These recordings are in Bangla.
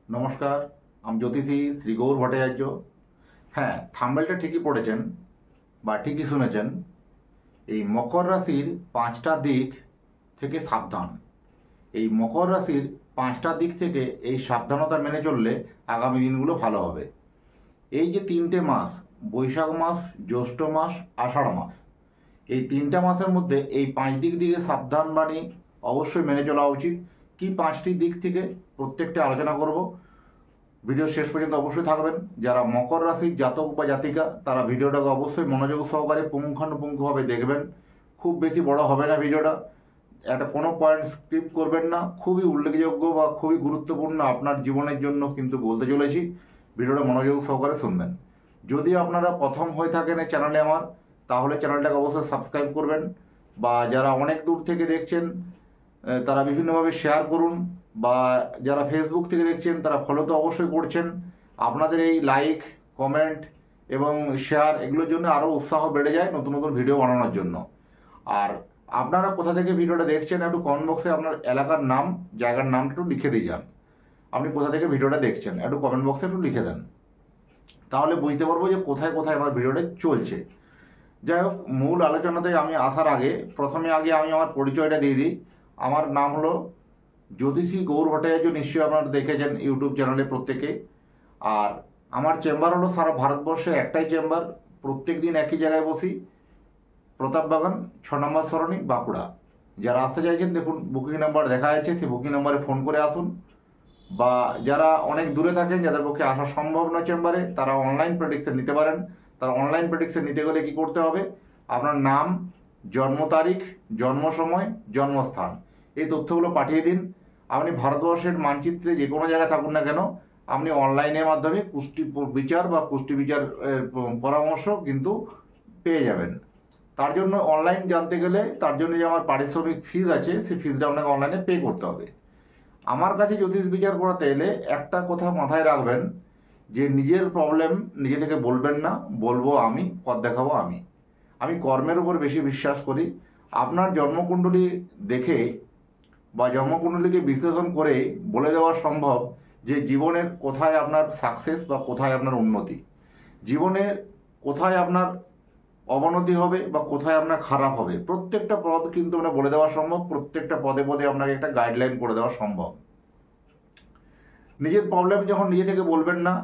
নমস্কার, আমি জ্যোতিষী শ্রী গৌর ভট্টাচার্য। হ্যাঁ, থাম্বনেলটা ঠিকই পড়েছেন বা ঠিকই শুনেছেন। এই মকর রাশির 5টা দিক থেকে সাবধান। এই মকর রাশির 5টা দিক থেকে এই সাবধানতা মেনে চললে আগামী দিনগুলো ভালো হবে। এই যে 3টে মাস, বৈশাখ মাস, জ্যৈষ্ঠ মাস, আষাঢ় মাস, এই 3টা মাসের মধ্যে এই 5 দিক থেকে সাবধান বাণী অবশ্যই মেনে চলা উচিত। কি 5টি দিক থেকে প্রত্যেকটা আলোচনা করব। ভিডিও শেষ পর্যন্ত অবশ্যই থাকবেন। যারা মকর রাশির জাতক বা জাতিকা তারা ভিডিওটাকে অবশ্যই মনোযোগ সহকারে পুঙ্খানুপুঙ্খভাবে দেখবেন। খুব বেশি বড় হবে না ভিডিওটা, একটা কোনো পয়েন্ট স্কিপ করবেন না। খুবই উল্লেখযোগ্য বা খুবই গুরুত্বপূর্ণ আপনার জীবনের জন্য কিন্তু বলতে চলেছি। ভিডিওটা মনোযোগ সহকারে শুনবেন। যদি আপনারা প্রথম হয়ে থাকেন এই চ্যানেলে আমার, তাহলে চ্যানেলটাকে অবশ্যই সাবস্ক্রাইব করবেন। বা যারা অনেক দূর থেকে দেখছেন তারা বিভিন্নভাবে শেয়ার করুন। বা যারা ফেসবুক থেকে দেখছেন তারা ফলো তো অবশ্যই করছেন। আপনাদের এই লাইক, কমেন্ট এবং শেয়ার এগুলোর জন্য আরও উৎসাহ বেড়ে যায় নতুন নতুন ভিডিও বানানোর জন্য। আর আপনারা কোথা থেকে ভিডিওটা দেখছেন একটু কমেন্ট বক্সে আপনার এলাকার নাম, জায়গার নামটা একটু লিখে দিয়ে যান। আপনি কোথা থেকে ভিডিওটা দেখছেন একটু কমেন্ট বক্সে একটু লিখে দেন, তাহলে বুঝতে পারবো যে কোথায় কোথায় আমার ভিডিওটা চলছে। যাই হোক, মূল আলোচনাতে আমি আসার আগে আগে আমি আমার পরিচয়টা দিয়ে দিই। আমার নাম হলো জ্যোতিষী গৌর ভট্টাচার্য, নিশ্চয়ই আপনারা দেখেছেন ইউটিউব চ্যানেলে প্রত্যেকে। আর আমার চেম্বার হলো সারা ভারতবর্ষে একটাই চেম্বার, প্রত্যেক দিন একই জায়গায় বসি, প্রতাপবাগান 6 নম্বর সরণি, বাঁকুড়া। যারা আসতে চাইছেন দেখুন বুকিং নাম্বার দেখা যাচ্ছে, সেই বুকিং নাম্বারে ফোন করে আসুন। বা যারা অনেক দূরে থাকেন, যাদের পক্ষে আসা সম্ভব নয় চেম্বারে, তারা অনলাইন প্রেডিকশন নিতে পারেন। তারা অনলাইন প্রেডিকশন নিতে গেলে কী করতে হবে, আপনার নাম, জন্ম তারিখ, জন্ম সময়, জন্মস্থান, এই তথ্যগুলো পাঠিয়ে দিন। আপনি ভারতবর্ষের মানচিত্রে যে কোনো জায়গায় থাকুন না কেন, আপনি অনলাইনের মাধ্যমে কুষ্টি বিচার বা কুষ্টি বিচার পরামর্শ কিন্তু পেয়ে যাবেন। তার জন্য অনলাইন জানতে গেলে তার জন্য যে আমার পারিশ্রমিক ফিজ আছে, সেই ফিজটা আপনাকে অনলাইনে পে করতে হবে। আমার কাছে জ্যোতিষ বিচার করাতে এলে একটা কথা মাথায় রাখবেন, যে নিজের প্রবলেম নিজে থেকে বলবেন না, বলবো আমি, পথ দেখাবো আমি। আমি কর্মের উপর বেশি বিশ্বাস করি। আপনার জন্মকুণ্ডলী দেখে বা জন্মকুণ্ডলীকে বিশ্লেষণ করে বলে দেওয়া সম্ভব যে জীবনের কোথায় আপনার সাকসেস বা কোথায় আপনার উন্নতি, জীবনের কোথায় আপনার অবনতি হবে বা কোথায় আপনার খারাপ হবে। প্রত্যেকটা পদ কিন্তু আমরা বলে দেওয়া সম্ভব, প্রত্যেকটা পদে পদে আপনাকে একটা গাইডলাইন করে দেওয়া সম্ভব। নিজের প্রবলেম যখন নিজে থেকে বলবেন না,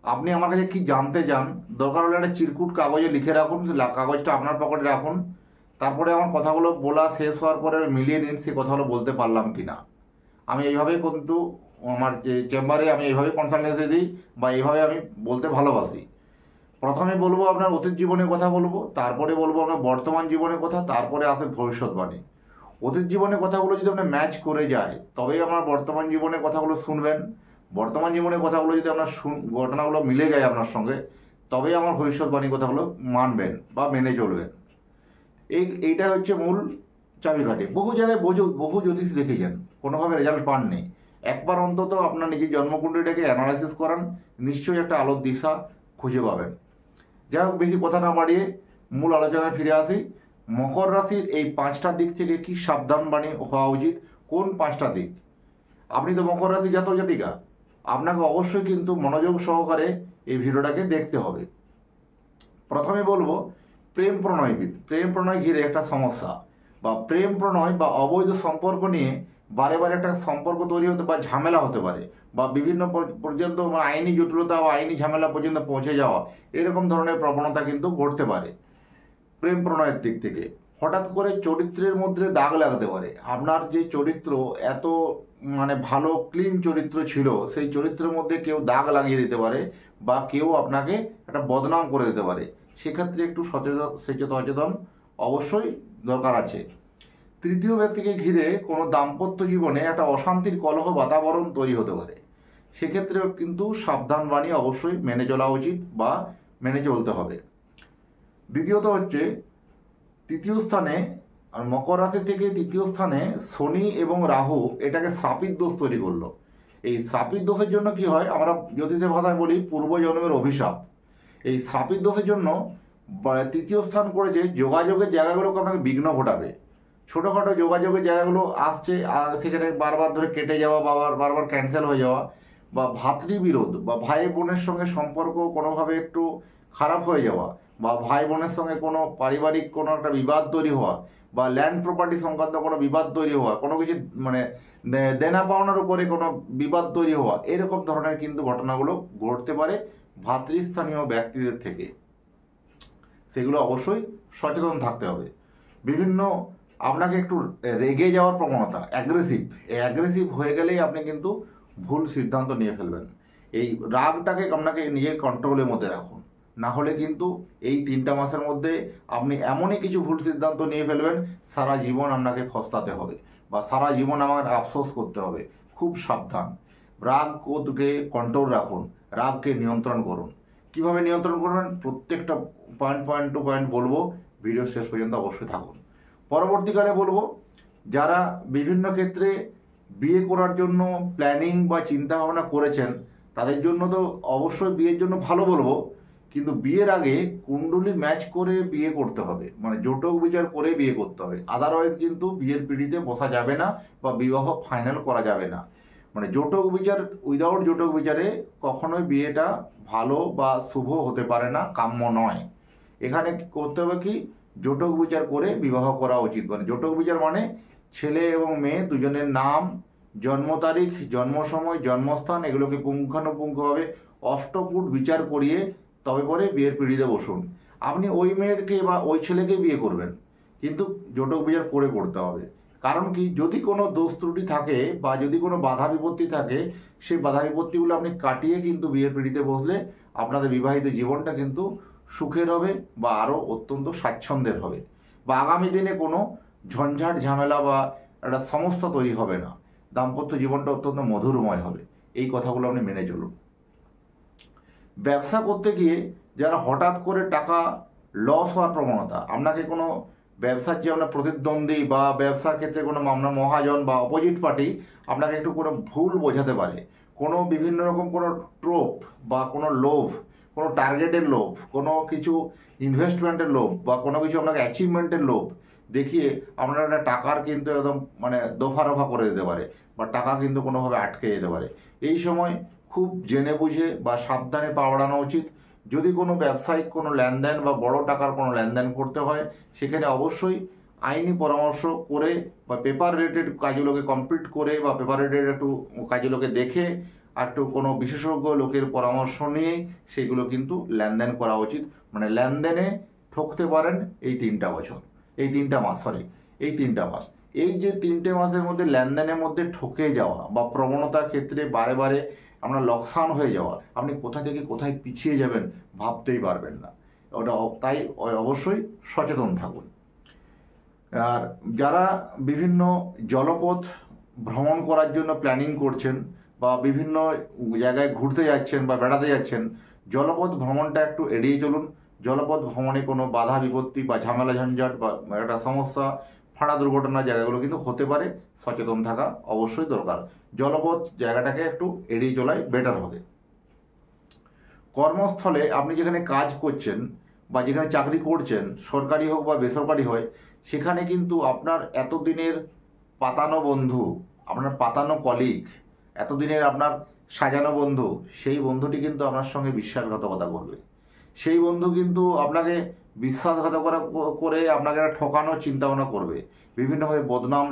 আপনি আমার কাছে কি জানতে চান, দরকার হলে একটা চিরকুট কাগজে লিখে রাখুন, কাগজটা আপনার পকেটে রাখুন। তারপরে আমার কথাগুলো বলা শেষ হওয়ার পরে মিলিয়ে নিন সেই কথাগুলো বলতে পারলাম কি না। আমি এইভাবেই কিন্তু আমার যে চেম্বারে আমি এইভাবেই কনসালটেন্সি দিই বা এইভাবে আমি বলতে ভালোবাসি। প্রথমে বলবো আপনার অতীত জীবনের কথা বলবো, তারপরে বলবো আপনার বর্তমান জীবনের কথা, তারপরে আসে ভবিষ্যৎবাণী। অতীত জীবনের কথাগুলো যদি আপনার ম্যাচ করে যায় তবেই আমার বর্তমান জীবনের কথাগুলো শুনবেন। বর্তমান জীবনের কথাগুলো যদি আপনার ঘটনাগুলো মিলে যায় আপনার সঙ্গে, তবেই আমার ভবিষ্যৎবাণী কথাগুলো মানবেন বা মেনে চলবেন। এইটা হচ্ছে মূল চাবিকাঠি। বহু জায়গায় বহু জ্যোতিষ দেখেছেন, কোনোভাবে রেজাল্ট পাননি। একবার অন্তত আপনার নিজের জন্মকুণ্ডলীটাকে অ্যানালাইসিস করান, নিশ্চয়ই একটা আলোর দিশা খুঁজে পাবেন। যাই হোক, বেশি কথা না বাড়িয়ে মূল আলোচনায় ফিরে আসি। মকর রাশির এই 5টা দিক থেকে কি সাবধান বাণী হওয়া উচিত, কোন 5টা দিক? আপনি তো মকর রাশি জাতক জাতিকা, আপনাকে অবশ্যই কিন্তু মনোযোগ সহকারে এই ভিডিওটাকে দেখতে হবে। প্রথমে বলবো প্রেম প্রণয় ঘিরে একটা সমস্যা, বা প্রেম প্রণয় বা অবৈধ সম্পর্ক নিয়ে বারে বারে একটা সম্পর্ক তৈরি হতে বা ঝামেলা হতে পারে, বা বিভিন্ন পর্যন্ত আইনি জটিলতা বা আইনি ঝামেলা পর্যন্ত পৌঁছে যাওয়া, এরকম ধরনের প্রবণতা কিন্তু ঘটতে পারে। প্রেম প্রণয়ের দিক থেকে হঠাৎ করে চরিত্রের মধ্যে দাগ লাগাতে পারে। আপনার যে চরিত্র এত ভালো ক্লিন চরিত্র ছিল, সেই চরিত্রের মধ্যে কেউ দাগ লাগিয়ে দিতে পারে বা কেউ আপনাকে একটা বদনাম করে দিতে পারে। সেক্ষেত্রে একটু সচেতন অবশ্যই দরকার আছে। তৃতীয় ব্যক্তিকে ঘিরে কোনো দাম্পত্য জীবনে একটা অশান্তির কলহ বাতাবরণ তৈরি হতে পারে। সেক্ষেত্রেও কিন্তু সাবধান বাণী অবশ্যই মেনে চলা উচিত বা মেনে চলতে হবে। দ্বিতীয়ত হচ্ছে তৃতীয় স্থানে, আর মকর রাশি থেকে তৃতীয় স্থানে শনি এবং রাহু এটাকে শ্রাপিত দোষ তৈরি করলো। এই শ্রাপিত দোষের জন্য কি হয়, আমরা জ্যোতিষের ভাষায় বলি পূর্বজন্মের অভিশাপ। এই শ্রাপিত দোষের জন্য তৃতীয় স্থান করেছে যোগাযোগের জায়গাগুলোকে আপনাকে বিঘ্ন ঘটাবে। ছোটোখাটো যোগাযোগের জায়গাগুলো আসছে আর সেখানে বারবার ধরে কেটে যাওয়া বা বারবার ক্যান্সেল হয়ে যাওয়া, বা ভাতৃবিরোধ বা ভাই বোনের সঙ্গে সম্পর্ক কোনোভাবে একটু খারাপ হয়ে যাওয়া, বা ভাই বোনের সঙ্গে কোনো পারিবারিক কোনো একটা বিবাদ তৈরি হওয়া, বা ল্যান্ড প্রপার্টি সংক্রান্ত কোনো বিবাদ তৈরি হওয়া, কোনো কিছু মানে দেনা পাওনার উপরে কোনো বিবাদ তৈরি হওয়া, এরকম ধরনের কিন্তু ঘটনাগুলো ঘটতে পারে ভাতৃস্থানীয় ব্যক্তিদের থেকে। সেগুলো অবশ্যই সচেতন থাকতে হবে। বিভিন্ন আপনাকে একটু রেগে যাওয়ার প্রবণতা, অ্যাগ্রেসিভ হয়ে গেলেই আপনি কিন্তু ভুল সিদ্ধান্ত নিয়ে ফেলবেন। এই রাগটাকে আপনাকে নিজের কন্ট্রোলের মধ্যে রাখুন, না হলে কিন্তু এই 3টা মাসের মধ্যে আপনি এমনই কিছু ভুল সিদ্ধান্ত নিয়ে ফেলবেন, সারা জীবন আপনাকে পস্তাতে হবে বা সারা জীবন আমার আফসোস করতে হবে। খুব সাবধান, রাগকে কন্ট্রোল রাখুন, রাগকে নিয়ন্ত্রণ করুন। কিভাবে নিয়ন্ত্রণ করবেন প্রত্যেকটা পয়েন্ট টু পয়েন্ট বলবো, ভিডিও শেষ পর্যন্ত অবশ্যই থাকুন। পরবর্তীকালে বলবো, যারা বিভিন্ন ক্ষেত্রে বিয়ে করার জন্য প্ল্যানিং বা চিন্তা ভাবনা করেছেন, তাদের জন্য তো অবশ্যই বিয়ের জন্য ভালো বলবো, কিন্তু বিয়ের আগে কুণ্ডলী ম্যাচ করে বিয়ে করতে হবে, মানে জটক বিচার করে বিয়ে করতে হবে। আদারওয়াইজ কিন্তু বিয়ের পিঁড়িতে বসা যাবে না বা বিবাহ ফাইনাল করা যাবে না। মানে জটক বিচার, উইদাউট জটক বিচারে কখনোই বিয়েটা ভালো বা শুভ হতে পারে না, কাম্য নয়। এখানে করতে হবে কি, জটক বিচার করে বিবাহ করা উচিত। মানে জটক বিচার মানে ছেলে এবং মেয়ে দুজনের নাম, জন্ম তারিখ, জন্ম সময়, জন্মস্থান এগুলোকে পুঙ্খানুপুঙ্খভাবে অষ্টকূট বিচার করিয়ে তবে পরে বিয়ের পিঁড়িতে বসুন। আপনি ওই মেয়েকে বা ওই ছেলেকে বিয়ে করবেন, কিন্তু জটক বিচার করে করতে হবে। কারণ কি, যদি কোনো দোষ ত্রুটি থাকে বা যদি কোনো বাধা বিপত্তি থাকে, সেই বাধা বিপত্তিগুলো আপনি কাটিয়ে কিন্তু বিয়ের পিঁড়িতে বসলে আপনাদের বিবাহিত জীবনটা কিন্তু সুখের হবে বা আরও অত্যন্ত স্বাচ্ছন্দ্যের হবে, বা আগামী দিনে কোনো ঝঞ্ঝাট ঝামেলা বা একটা সমস্যা তৈরি হবে না, দাম্পত্য জীবনটা অত্যন্ত মধুরময় হবে। এই কথাগুলো আপনি মেনে চলুন। ব্যবসা করতে গিয়ে যারা হঠাৎ করে টাকা লস হওয়ার প্রবণতা, আপনাকে কোনো ব্যবসার যে আপনার প্রতিদ্বন্দ্বী বা ব্যবসার ক্ষেত্রে কোনো আপনার মহাজন বা অপোজিট পার্টি আপনাকে একটু কোনো ভুল বোঝাতে পারে, কোনো বিভিন্ন রকম কোনো ট্রোপ বা কোনো লোভ, কোনো টার্গেটের লোভ, কোনো কিছু ইনভেস্টমেন্টের লোভ বা কোনো কিছু আপনাকে অ্যাচিভমেন্টের লোভ দেখিয়ে আপনার একটা টাকার কিন্তু একদম মানে দফা রফা করে দিতে পারে বা টাকা কিন্তু কোনোভাবে আটকে যেতে পারে। এই সময় খুব জেনে বুঝে বা সাবধানে পা বাড়ানো উচিত। যদি কোনো ব্যবসায়িক কোনো লেনদেন বা বড় টাকার কোনো লেনদেন করতে হয়, সেখানে অবশ্যই আইনি পরামর্শ করে বা পেপার রিলেটেড কাজগুলোকে কমপ্লিট করে বা পেপার রিলেটেড একটু কাজগুলোকে দেখে আর একটু কোনো বিশেষজ্ঞ লোকের পরামর্শ নিয়ে সেগুলো কিন্তু লেনদেন করা উচিত। মানে লেনদেনে ঠকতে পারেন এই 3টা বছর, এই 3টা মাস, এই 3টা মাস। এই যে 3টে মাসের মধ্যে লেনদেনের মধ্যে ঠকে যাওয়া বা প্রবণতার ক্ষেত্রে বারে বারে আপনার লোকসান হয়ে যাওয়া, আপনি কোথা থেকে কোথায় পিছিয়ে যাবেন ভাবতেই পারবেন না। তাই অবশ্যই সচেতন থাকুন। আর যারা বিভিন্ন জলপথ ভ্রমণ করার জন্য প্ল্যানিং করছেন বা বিভিন্ন জায়গায় ঘুরতে যাচ্ছেন বা বেড়াতে যাচ্ছেন, জলপথ ভ্রমণটা একটু এড়িয়ে চলুন। জলপথ ভ্রমণে কোনো বাধা বিপত্তি বা ঝামেলা ঝঞ্ঝাট বা একটা সমস্যা, ফাঁড়া দুর্ঘটনার জায়গাগুলো কিন্তু হতে পারে, সচেতন থাকা অবশ্যই দরকার। জলপথ জায়গাটাকে একটু এড়িয়ে চলাই বেটার হবে। কর্মস্থলে আপনি যেখানে কাজ করছেন বা যেখানে চাকরি করছেন, সরকারি হোক বা বেসরকারি হয়, সেখানে কিন্তু আপনার এতদিনের পাতানো বন্ধু, আপনার পাতানো কলিগ, এতদিনের আপনার সাজানো বন্ধু, সেই বন্ধুটি কিন্তু আপনার সঙ্গে বিশ্বাসঘাতকতা করবে। সেই বন্ধু কিন্তু আপনাকে বিশ্বাসঘাতকতা করে আপনাকে একটা ঠকানোর চিন্তাভাবনা করবে, বিভিন্নভাবে বদনাম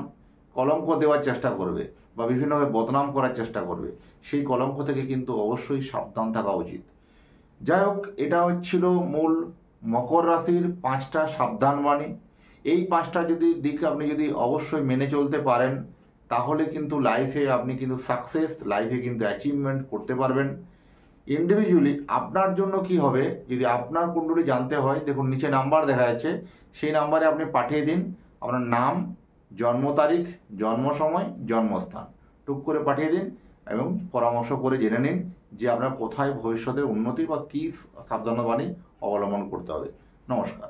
কলঙ্ক দেওয়ার চেষ্টা করবে বা বিভিন্নভাবে বদনাম করার চেষ্টা করবে। সেই কলঙ্ক থেকে কিন্তু অবশ্যই সাবধান থাকা উচিত। যাই হোক, এটা হচ্ছিল মূল মকর রাশির 5টা সাবধান বাণী। এই 5টা দিক আপনি যদি অবশ্যই মেনে চলতে পারেন, তাহলে কিন্তু লাইফে আপনি কিন্তু সাকসেস, লাইফে কিন্তু অ্যাচিভমেন্ট করতে পারবেন। ইন্ডিভিজুয়ালি আপনার জন্য কি হবে, যদি আপনার কুণ্ডলী জানতে হয়, দেখুন নিচে নাম্বার দেখা যাচ্ছে, সেই নাম্বারে আপনি পাঠিয়ে দিন আপনার নাম, জন্ম তারিখ, জন্ম সময়, জন্মস্থান টুক করে পাঠিয়ে দিন এবং পরামর্শ করে জেনে নিন যে আপনার কোথায় ভবিষ্যতের উন্নতি বা কী সাবধানবাণী অবলম্বন করতে হবে। নমস্কার।